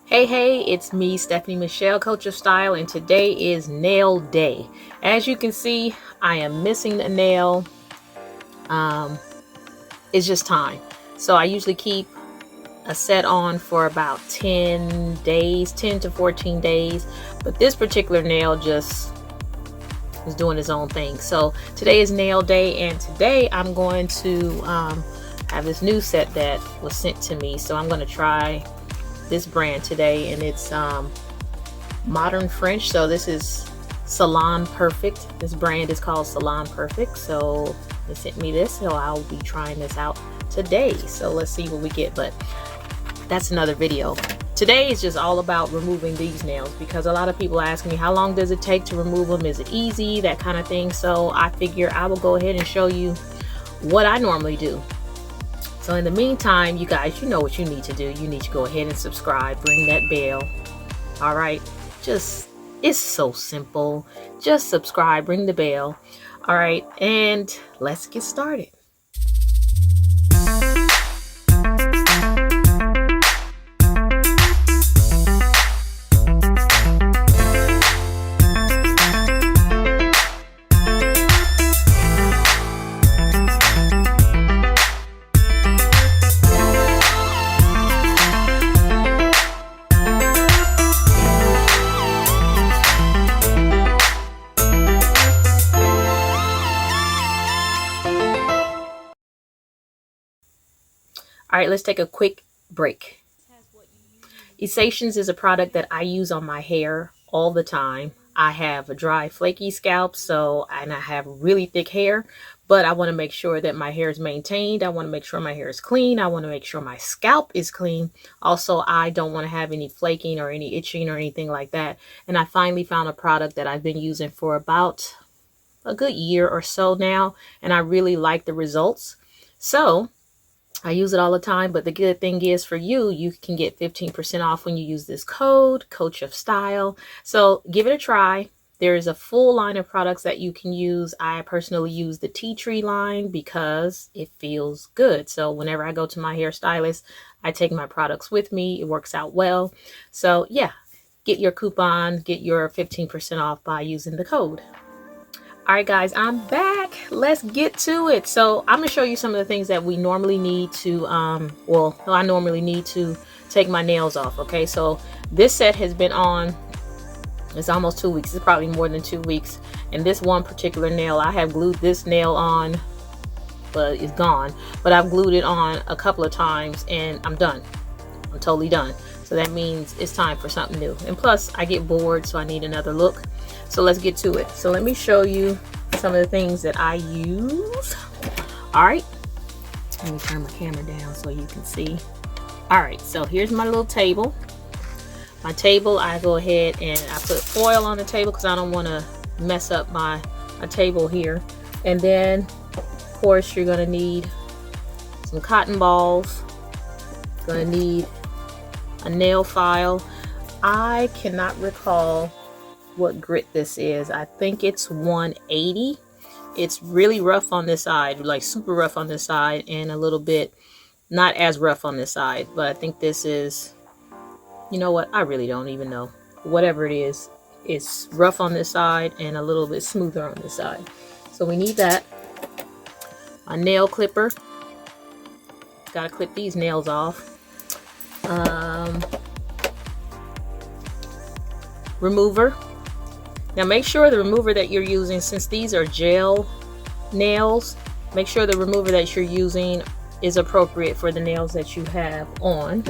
Hey, it's me, Stephanie Michelle, Coach of Style, and today is nail day. As you can see, I am missing a nail. It's just time. So I usually keep a set on for about 10 days, 10 to 14 days. But this particular nail just was doing its own thing. So today is nail day, and today I'm going to have this new set that was sent to me. So I'm going to try this brand today, and it's modern French. So this is Salon Perfect. This brand is called Salon Perfect. So they sent me this, so I'll be trying this out today. So let's see what we get, but that's another video. Today is just all about removing these nails, because a lot of people ask me, how long does it take to remove them? Is it easy? That kind of thing. So I figure I will go ahead and show you what I normally do. So in the meantime, you guys, you know what you need to do. You need to go ahead and subscribe, ring that bell. All right, it's so simple. Just subscribe, ring the bell. All right, and let's get started. All right, let's take a quick break. Essations is a product that I use on my hair all the time. I have a dry, flaky scalp, and I have really thick hair, but I want to make sure that my hair is maintained. I want to make sure my hair is clean. I want to make sure my scalp is clean. Also, I don't want to have any flaking or any itching or anything like that. And I finally found a product that I've been using for about a good year or so now, and I really like the results. So I use it all the time, but the good thing is for you can get 15% off when you use this code, Coach of Style. So give it a try. There is a full line of products that you can use. I personally use the tea tree line because it feels good. So whenever I go to my hairstylist, I take my products with me. It works out well. So yeah, get your coupon, get your 15% off by using the code. All right, guys, I'm back. Let's get to it. So I'm gonna show you some of the things that we normally need to, I normally need to take my nails off. Okay, so this set has been on, it's almost 2 weeks. It's probably more than 2 weeks. And this one particular nail, I have glued this nail on, but it's gone. But I've glued it on a couple of times and I'm done. I'm totally done. So that means it's time for something new. And plus I get bored, so I need another look. So let's get to it. So let me show you some of the things that I use. All right, let me turn my camera down so you can see. All right, so here's my little table. My table, I go ahead and I put foil on the table because I don't want to mess up my table here. And then, of course, you're gonna need some cotton balls. You're gonna need a nail file. I cannot recall what grit this is. I think it's 180. It's really rough on this side, like super rough on this side, and a little bit not as rough on this side. But I think this is, you know what, I really don't even know. Whatever it is, it's rough on this side and a little bit smoother on this side. So we need that. A nail clipper. Gotta clip these nails off. Remover. Now make sure the remover that you're using, since these are gel nails, make sure the remover that you're using is appropriate for the nails that you have on.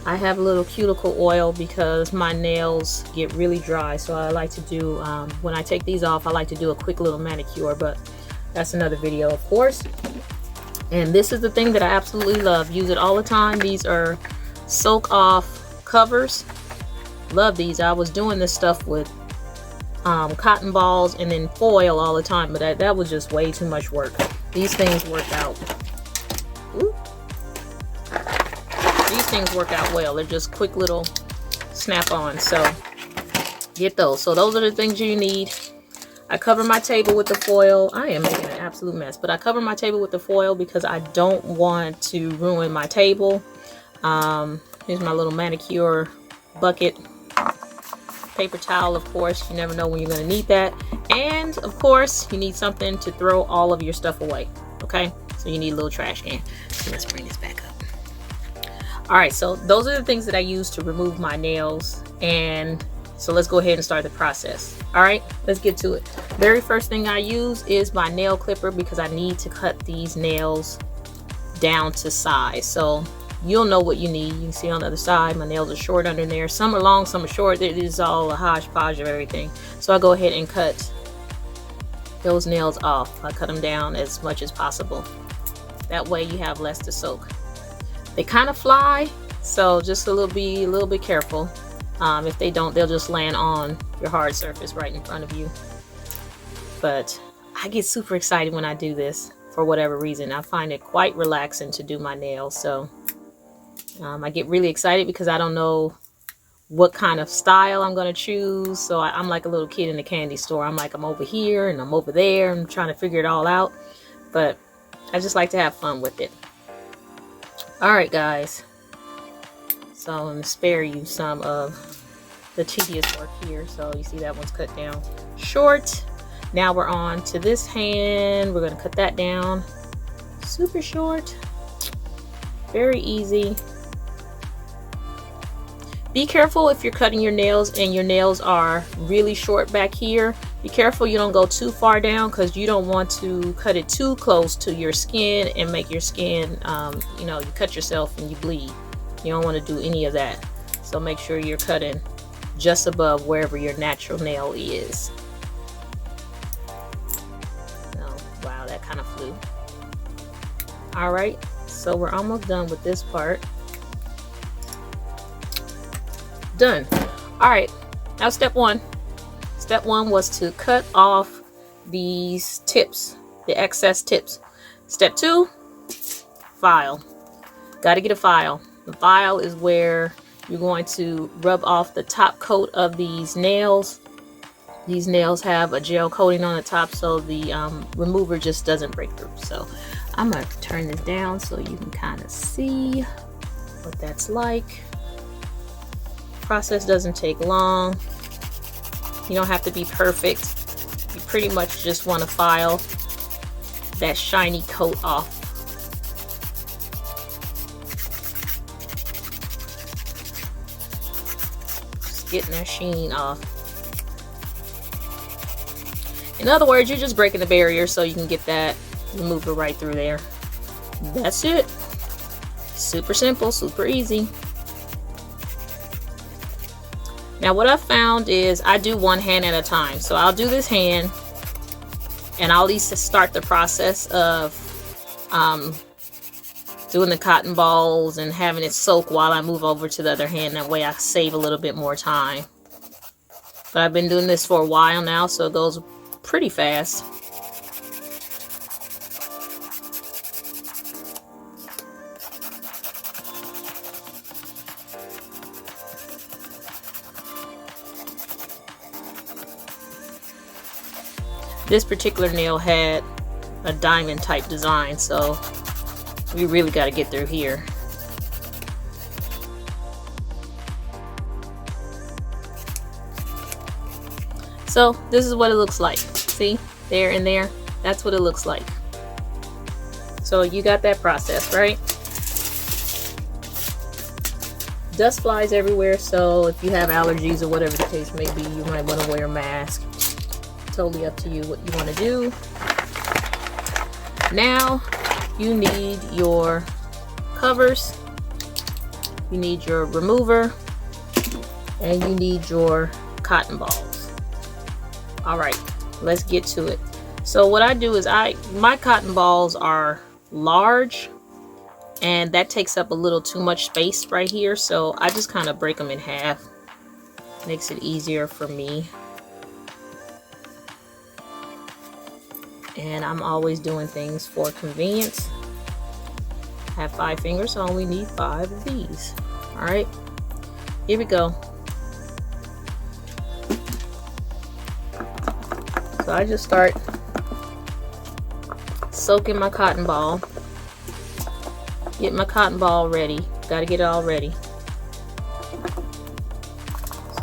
I have a little cuticle oil because my nails get really dry, so I like to do, when I take these off, I like to do a quick little manicure, but that's another video, of course. And this is the thing that I absolutely love. Use it all the time. These are soak off covers. Love these. I was doing this stuff with cotton balls and then foil all the time, but that was just way too much work. These things work out. Ooh. These things work out well. They're just quick little snap-on. So get those. So those are the things you need. I cover my table with the foil. I am making an absolute mess, but I cover my table with the foil because I don't want to ruin my table. Here's my little manicure bucket, paper towel, of course. You never know when you're going to need that. And of course, you need something to throw all of your stuff away. Okay, so you need a little trash can. So let's bring this back up. All right, so those are the things that I use to remove my nails. And so let's go ahead and start the process. All right, let's get to it. Very first thing I use is my nail clipper because I need to cut these nails down to size. So you'll know what you need. You can see on the other side, my nails are short under there. Some are long, some are short. It is all a hodgepodge of everything. So I go ahead and cut those nails off. I cut them down as much as possible. That way you have less to soak. They kind of fly, so just be a little bit careful. If they don't, they'll just land on your hard surface right in front of you. But I get super excited when I do this for whatever reason. I find it quite relaxing to do my nails. So I get really excited because I don't know what kind of style I'm going to choose. So I'm like a little kid in a candy store. I'm like, I'm over here and I'm over there. I'm trying to figure it all out. But I just like to have fun with it. All right, guys. So I'm going to spare you some of the tedious work here. So you see that one's cut down short. Now we're on to this hand. We're going to cut that down super short. Very easy. Be careful if you're cutting your nails and your nails are really short back here. Be careful you don't go too far down because you don't want to cut it too close to your skin and make your skin, you know, you cut yourself and you bleed. You don't want to do any of that. So make sure you're cutting just above wherever your natural nail is. Oh, wow, that kind of flew. All right, so we're almost done with this part. Done. All right, now step one. Step one was to cut off these tips, the excess tips. Step two, file. Got to get a file. The file is where you're going to rub off the top coat of these nails. These nails have a gel coating on the top, so the remover just doesn't break through. So I'm going to turn this down so you can kind of see what that's like. Process doesn't take long. You don't have to be perfect. You pretty much just want to file that shiny coat off. Just getting that sheen off. In other words, you're just breaking the barrier so you can get that remover right through there. That's it. Super simple, super easy. Now what I found is I do one hand at a time. So I'll do this hand and I'll at least start the process of doing the cotton balls and having it soak while I move over to the other hand. That way I save a little bit more time. But I've been doing this for a while now, so it goes pretty fast. This particular nail had a diamond type design, so we really got to get through here. So this is what it looks like. See, there and there, that's what it looks like. So you got that process, right? Dust flies everywhere, so if you have allergies or whatever the case may be, you might want to wear a mask. Totally up to you what you want to do. Now you need your covers, you need your remover, and you need your cotton balls. All right, let's get to it. So what I do is my cotton balls are large and that takes up a little too much space right here, so I just kind of break them in half. Makes it easier for me. And I'm always doing things for convenience. I have 5 fingers, so I only need 5 of these. All right, here we go. So I just start soaking my cotton ball. Get my cotton ball ready. Got to get it all ready.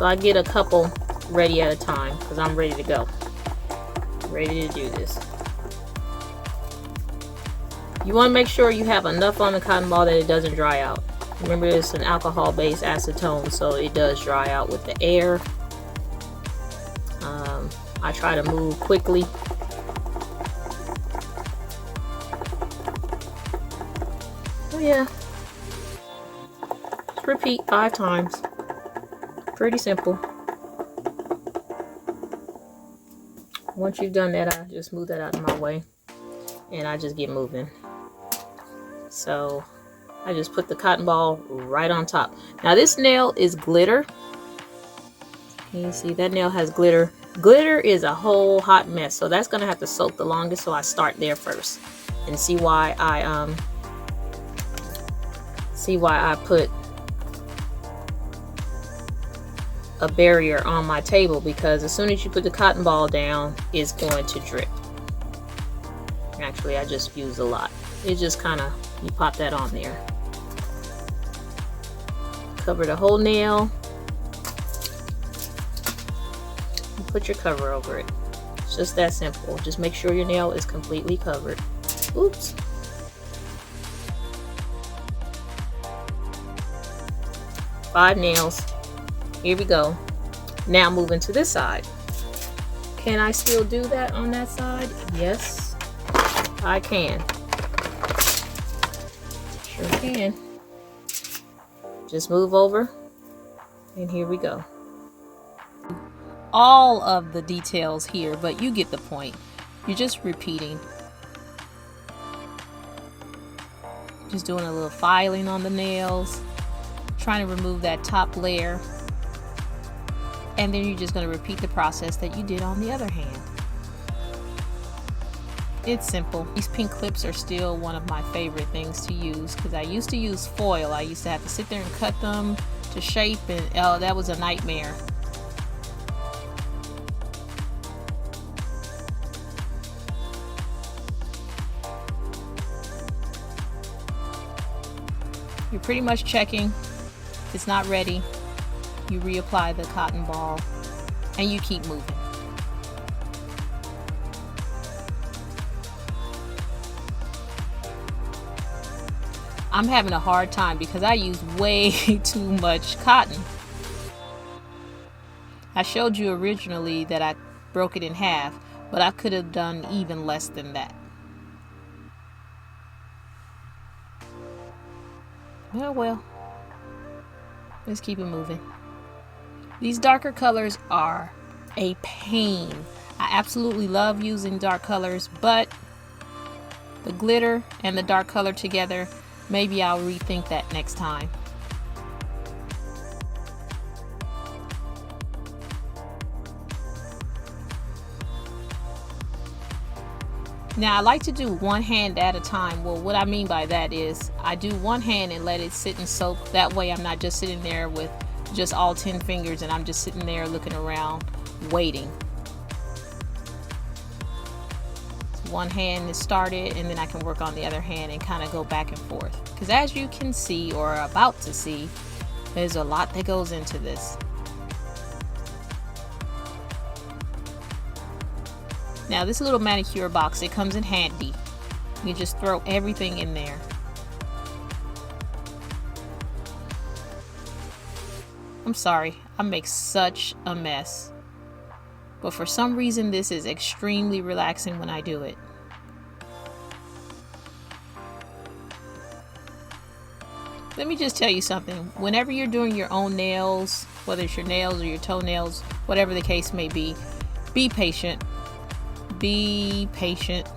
So I get a couple ready at a time because I'm ready to go. Ready to do this. You want to make sure you have enough on the cotton ball that it doesn't dry out. Remember, it's an alcohol-based acetone, so it does dry out with the air. I try to move quickly. Oh yeah. Just repeat 5 times. Pretty simple. Once you've done that, I just move that out of my way and I just get moving. So I just put the cotton ball right on top. Now this nail is glitter. Can you see that nail has glitter? Glitter is a whole hot mess, so that's gonna have to soak the longest, so I start there first and see why I put a barrier on my table, because as soon as you put the cotton ball down, it's going to drip. Actually, I just use a lot. It just kind of, you pop that on there. Cover the whole nail. And put your cover over it. It's just that simple. Just make sure your nail is completely covered. Oops. Five nails. Here we go. Now moving to this side. Can I still do that on that side? Yes, I can. Sure can. Just move over, and here we go. All of the details here, but you get the point. You're just repeating. Just doing a little filing on the nails, trying to remove that top layer, and then you're just going to repeat the process that you did on the other hand. It's simple. These pink clips are still one of my favorite things to use, because I used to use foil. I used to have to sit there and cut them to shape, and oh, that was a nightmare. You're pretty much checking. If it's not ready, you reapply the cotton ball and you keep moving. I'm having a hard time because I use way too much cotton. I showed you originally that I broke it in half, but I could have done even less than that. Oh well, let's keep it moving. These darker colors are a pain. I absolutely love using dark colors, but the glitter and the dark color together, maybe I'll rethink that next time. Now I like to do one hand at a time. Well, what I mean by that is I do one hand and let it sit and soak. That way I'm not just sitting there with just all 10 fingers and I'm just sitting there looking around waiting. So one hand is started and then I can work on the other hand and kind of go back and forth. Because as you can see, or are about to see, there's a lot that goes into this. Now this little manicure box, it comes in handy. You just throw everything in there. I'm sorry, I make such a mess. But for some reason this is extremely relaxing when I do it. Let me just tell you something. Whenever you're doing your own nails, whether it's your nails or your toenails, whatever the case may be patient. Be patient,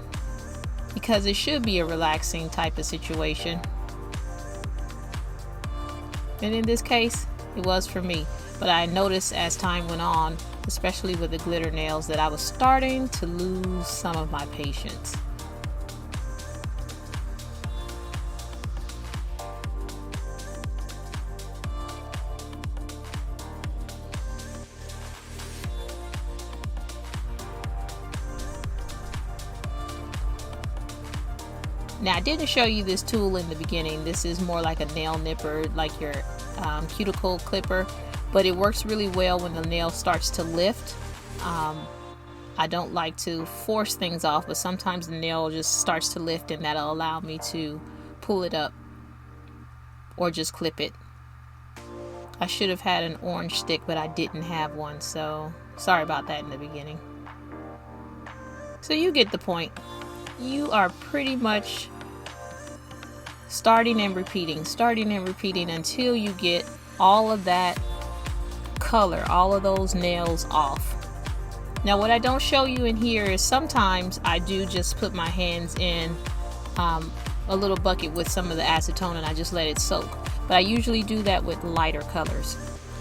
because it should be a relaxing type of situation. And in this case, it was for me. But I noticed as time went on, especially with the glitter nails, that I was starting to lose some of my patience. Now I didn't show you this tool in the beginning. This is more like a nail nipper, like your cuticle clipper, but it works really well when the nail starts to lift. I don't like to force things off, but sometimes the nail just starts to lift, and that'll allow me to pull it up or just clip it. I should have had an orange stick, but I didn't have one, so sorry about that in the beginning. So you get the point. You are pretty much starting and repeating until you get all of that color, all of those nails off. Now what I don't show you in here is sometimes I do just put my hands in a little bucket with some of the acetone and I just let it soak. But I usually do that with lighter colors.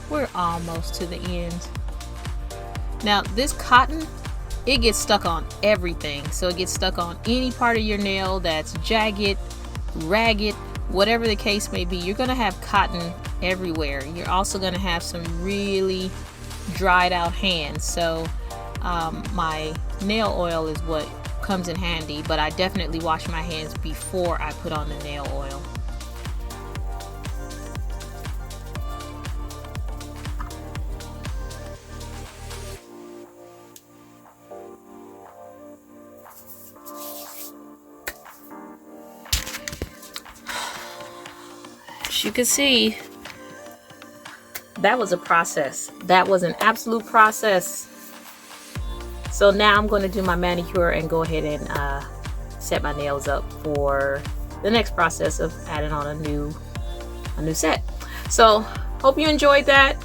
We're almost to the end. Now this cotton, it gets stuck on everything. So it gets stuck on any part of your nail that's jagged, ragged, whatever the case may be. You're gonna have cotton everywhere. You're also gonna have some really dried out hands. So my nail oil is what comes in handy, but I definitely wash my hands before I put on the nail oil. As you can see, that was a process. That was an absolute process. So now I'm going to do my manicure and go ahead and set my nails up for the next process of adding on a new set. So hope you enjoyed that.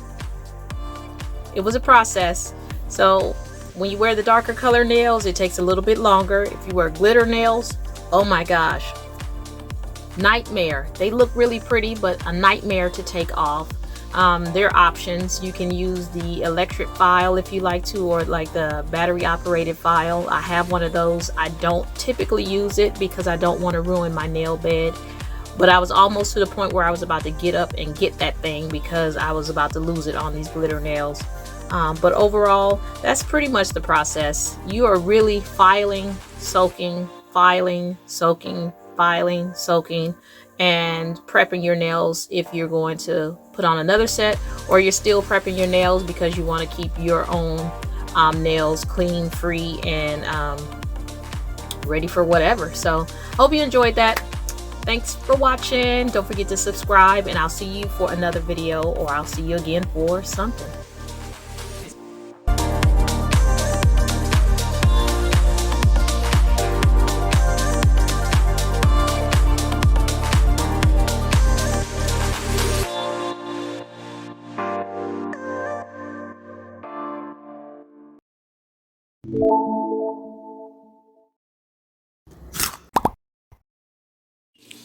It was a process. So when you wear the darker color nails, it takes a little bit longer. If you wear glitter nails, oh my gosh, nightmare. They look really pretty, but a nightmare to take off. There are options. You can use the electric file if you like to, or like the battery operated file. I have one of those. I don't typically use it because I don't want to ruin my nail bed, but I was almost to the point where I was about to get up and get that thing because I was about to lose it on these glitter nails. But overall, that's pretty much the process. You are really filing, soaking, filing, soaking, filing, soaking, and prepping your nails if you're going to put on another set, or you're still prepping your nails because you want to keep your own nails clean, free, and ready for whatever. So hope you enjoyed that. Thanks for watching. Don't forget to subscribe, and I'll see you for another video, or I'll see you again for something.